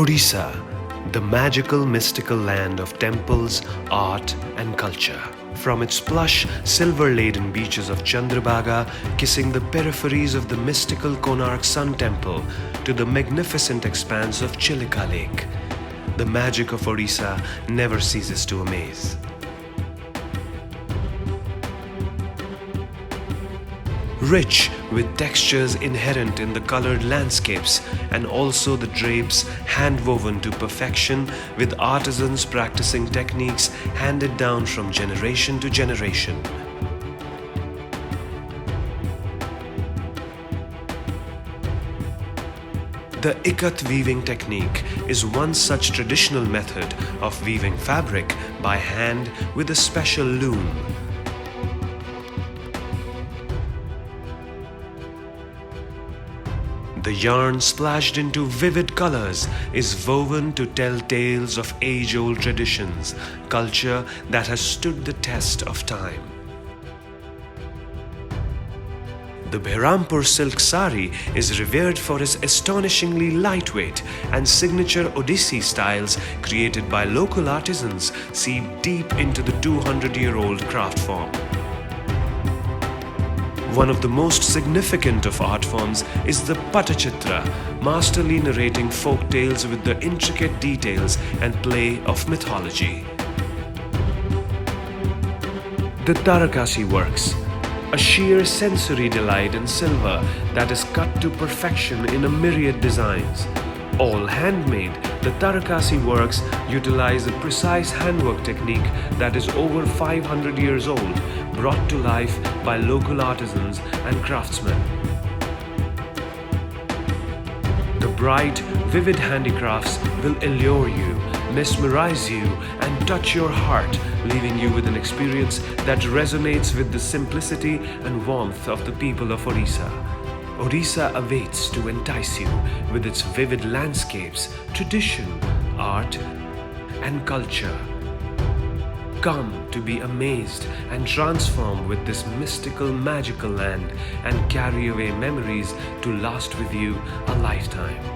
Odisha, the magical, mystical land of temples, art and culture. From its plush, silver-laden beaches of Chandrabhaga, kissing the peripheries of the mystical Konark Sun Temple, to the magnificent expanse of Chilika Lake, the magic of Odisha never ceases to amaze. Rich with textures inherent in the colored landscapes and also the drapes hand-woven to perfection with artisans practicing techniques handed down from generation to generation. The ikat weaving technique is one such traditional method of weaving fabric by hand with a special loom. The yarn splashed into vivid colors is woven to tell tales of age-old traditions, culture that has stood the test of time. The Behrampur silk sari is revered for its astonishingly lightweight and signature Odissi styles created by local artisans seeped deep into the 200-year-old craft form. One of the most significant of art forms is the Patachitra, masterly narrating folk tales with the intricate details and play of mythology. The Tarakasi works, a sheer sensory delight in silver that is cut to perfection in a myriad designs. All handmade, the Tarakasi works utilize a precise handwork technique that is over 500 years old, brought to life by local artisans and craftsmen. The bright, vivid handicrafts will allure you, mesmerize you, and touch your heart, leaving you with an experience that resonates with the simplicity and warmth of the people of Odisha. Odisha awaits to entice you with its vivid landscapes, tradition, art, and culture. Come to be amazed and transformed with this mystical, magical land and carry away memories to last with you a lifetime.